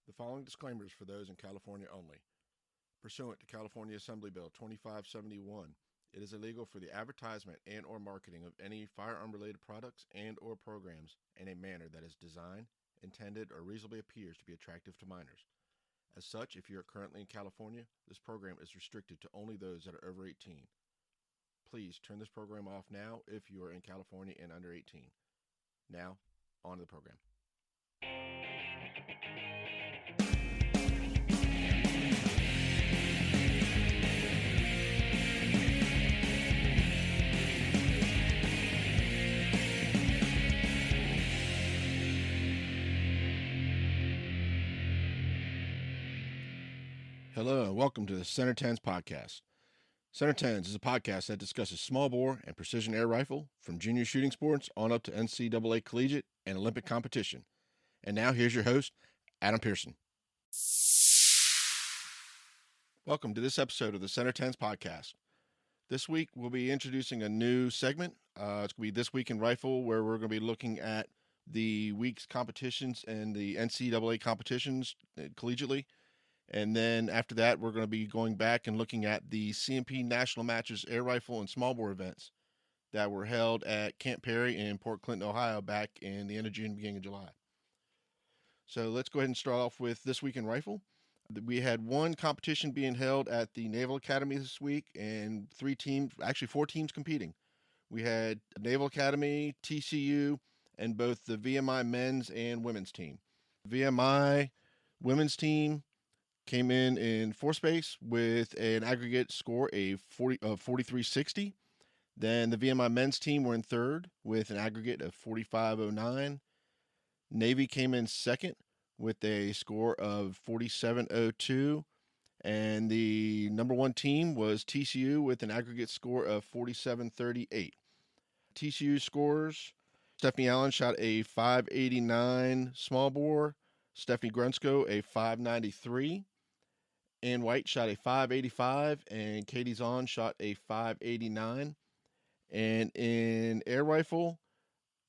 The following disclaimer is for those in California only. Pursuant to California Assembly Bill 2571, it is illegal for the advertisement and or marketing of any firearm-related products and or programs in a manner that is designed, intended, or reasonably appears to be attractive to minors. As such, if you are currently in California, this program is restricted to only those that are over 18. Please turn this program off now if you are in California and under 18. Now, on to the program. Hello and welcome to the Centertenspodcast. CenterTens is a podcast that discusses small bore and precision air rifle from junior shooting sports on up to NCAA collegiate and Olympic competition. And now here's your host, Adam Pearson. Welcome to this episode of the CenterTens podcast. This week we'll be introducing a new segment. It's going to be This Week in Rifle, where we're going to be looking at the week's competitions and the NCAA competitions collegiately. And then after that, we're going to be going back and looking at the CMP National Matches air rifle and small bore events that were held at Camp Perry in Port Clinton, Ohio, back in the end of June, beginning of July. So let's go ahead and start off with This Week in Rifle. We had one competition being held at the Naval Academy this week, and four teams competing. We had Naval Academy, TCU, and both the VMI men's and women's team. VMI women's team came in fourth space with an aggregate score of 4360. Then the VMI men's team were in third with an aggregate of 4509. Navy came in second with a score of 4702. And the number one team was TCU with an aggregate score of 4738. TCU scores: Stephanie Allen shot a 589 small bore. Stephanie Grunsko a 593. Ann White shot a 585, and Katie Zahn shot a 589. And in air rifle,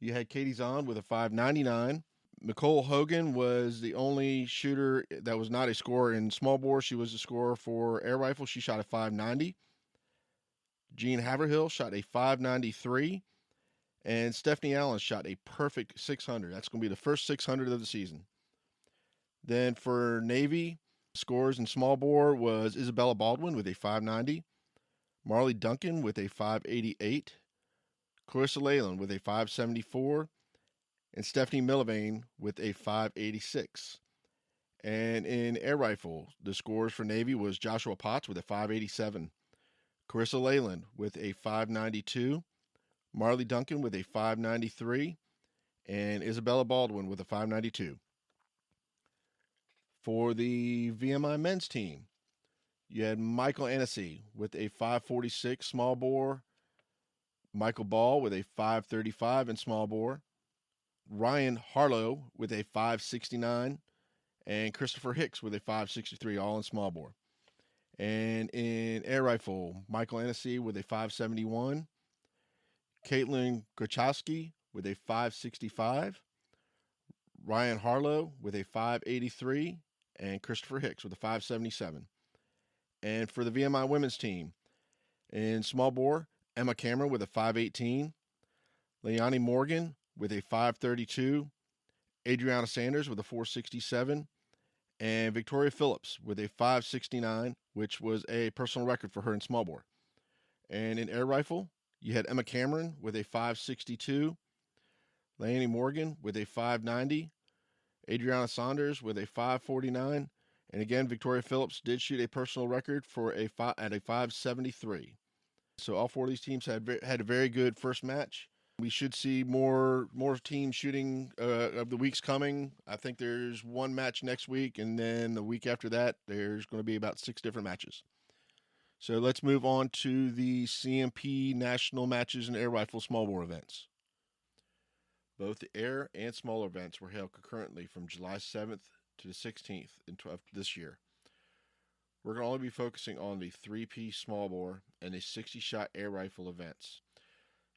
you had Katie Zahn with a 599. Nicole Hogan was the only shooter that was not a scorer in small bore. She was a scorer for air rifle. She shot a 590. Jean Haverhill shot a 593. And Stephanie Allen shot a perfect 600. That's going to be the first 600 of the season. Then for Navy, scores in small bore was Isabella Baldwin with a 590, Marley Duncan with a 588, Clarissa Leyland with a 574, and Stephanie Millavane with a 586. And in air rifle, the scores for Navy was Joshua Potts with a 587, Clarissa Leyland with a 592, Marley Duncan with a 593, and Isabella Baldwin with a 592. For the VMI men's team, you had Michael Annecy with a 546 small bore, Michael Ball with a 535 in small bore, Ryan Harlow with a 569, and Christopher Hicks with a 563, all in small bore. And in air rifle, Michael Annecy with a 571, Caitlin Grachowski with a 565, Ryan Harlow with a 583, and Christopher Hicks with a 577. And for the VMI women's team, in small bore, Emma Cameron with a 518, Leonie Morgan with a 532, Adriana Sanders with a 467, and Victoria Phillips with a 569, which was a personal record for her in small bore. And in air rifle, you had Emma Cameron with a 562, Leonie Morgan with a 590, Adriana Saunders with a 549, and again, Victoria Phillips did shoot a personal record for at a 573. So all four of these teams had a very good first match. We should see more teams shooting of the weeks coming. I think there's one match next week, and then the week after that, there's going to be about 6 different matches. So let's move on to the CMP National Matches and air rifle small bore events. Both the air and smaller events were held concurrently from July 7th to the 16th of this year. We're going to only be focusing on the 3-piece small bore and the 60-shot air rifle events.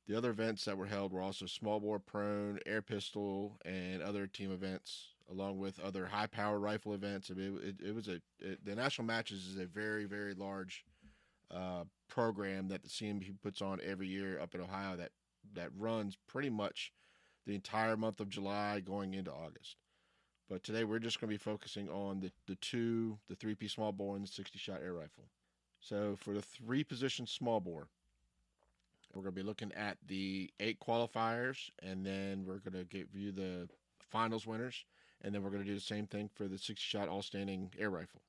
The other events that were held were also small bore prone, air pistol, and other team events along with other high-power rifle events. I mean, the National Matches is a very, very large program that the CMP puts on every year up in Ohio that runs pretty much the entire month of July going into August. But today we're just going to be focusing on the 3-piece small bore and the 60-shot air rifle. So for the 3-position small bore, we're going to be looking at the 8 qualifiers, and then we're going to give you the finals winners, and then we're going to do the same thing for the 60-shot all-standing air rifle.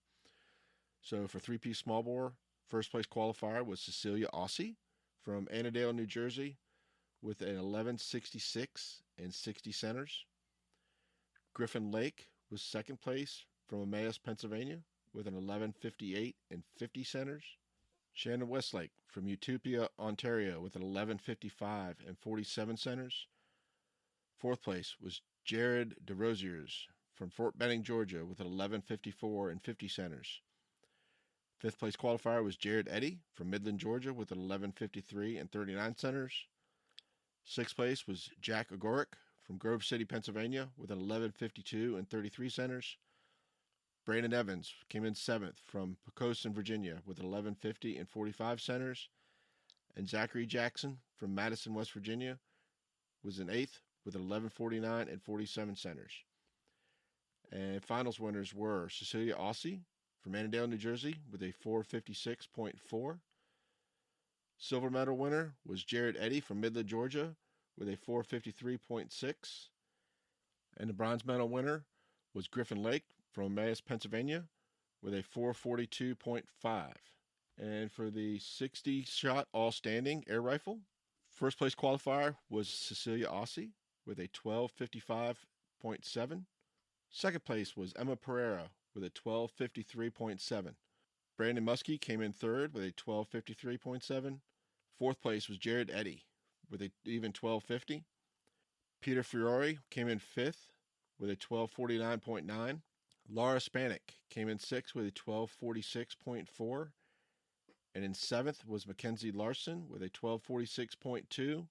So for 3-piece small bore, first place qualifier was Cecilia Aussie from Annandale, New Jersey, with an 11.66 and 60 centers. Griffin Lake was second place from Emmaus, Pennsylvania, with an 11.58 and 50 centers. Shannon Westlake from Utopia, Ontario, with an 11.55 and 47 centers. Fourth place was Jared DeRosiers from Fort Benning, Georgia, with an 11.54 and 50 centers. Fifth place qualifier was Jared Eddy from Midland, Georgia, with an 11.53 and 39 centers. Sixth place was Jack Agoric from Grove City, Pennsylvania, with an 11.52 and 33 centers. Brandon Evans came in seventh from Poquoson, Virginia, with an 11.50 and 45 centers. And Zachary Jackson from Madison, West Virginia, was in eighth with an 11.49 and 47 centers. And finals winners were Cecilia Aussie from Annandale, New Jersey, with a 4.56.4. Silver medal winner was Jared Eddy from Midland, Georgia, with a 4.53.6. And the bronze medal winner was Griffin Lake from Emmaus, Pennsylvania, with a 4.42.5. And for the 60-shot all-standing air rifle, first place qualifier was Cecilia Aussie with a 12.55.7. Second place was Emma Pereira with a 12.53.7. Brandon Muskie came in third with a 12.53.7. Fourth place was Jared Eddy with an even 12.50. Peter Fiore came in fifth with a 12.49.9. Laura Spanik came in sixth with a 12.46.4. And in seventh was Mackenzie Larson with a 12.46.2.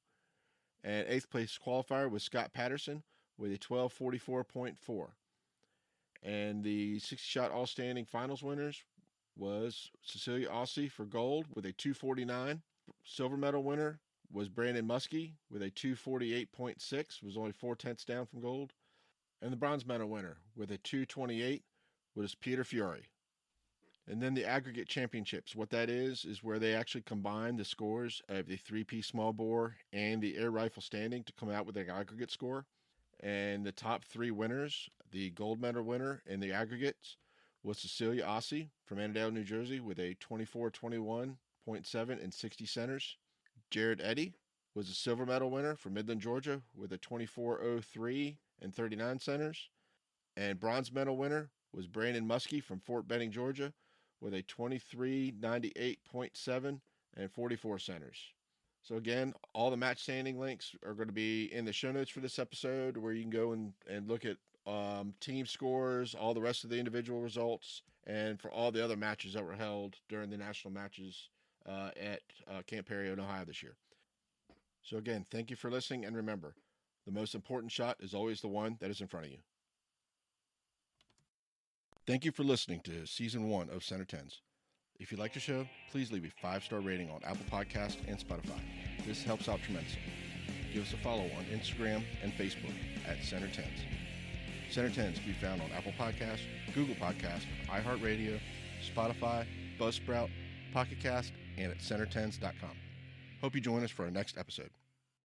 And eighth place qualifier was Scott Patterson with a 12.44.4. And the 60-shot all-standing finals winners was Cecilia Aussie for gold with a 2.49. Silver medal winner was Brandon Muskie with a 2.48.6, was only 0.4 down from gold. And the bronze medal winner with a 2.28 was Peter Fiore. And then the aggregate championships. What that is where they actually combine the scores of the 3-piece small bore and the air rifle standing to come out with an aggregate score. And the top 3 winners, the gold medal winner in the aggregates was Cecilia Aussie from Annandale, New Jersey, with a 24.21.7 and 60 centers. Jared Eddy was a silver medal winner from Midland, Georgia, with a 24.03 and 39 centers. And bronze medal winner was Brandon Muskie from Fort Benning, Georgia, with a 23.98.7 and 44 centers. So again, all the match standing links are going to be in the show notes for this episode, where you can go and look at team scores, all the rest of the individual results, and for all the other matches that were held during the national matches at Camp Perry in Ohio this year. So again, thank you for listening, and remember, the most important shot is always the one that is in front of you. Thank you for listening to Season 1 of Center Tens. If you liked the show, please leave a 5-star rating on Apple Podcasts and Spotify. This helps out tremendously. Give us a follow on Instagram and Facebook at Center Tens. Center Tens can be found on Apple Podcasts, Google Podcasts, iHeartRadio, Spotify, Buzzsprout, Pocket Cast, and at centertens.com. Hope you join us for our next episode.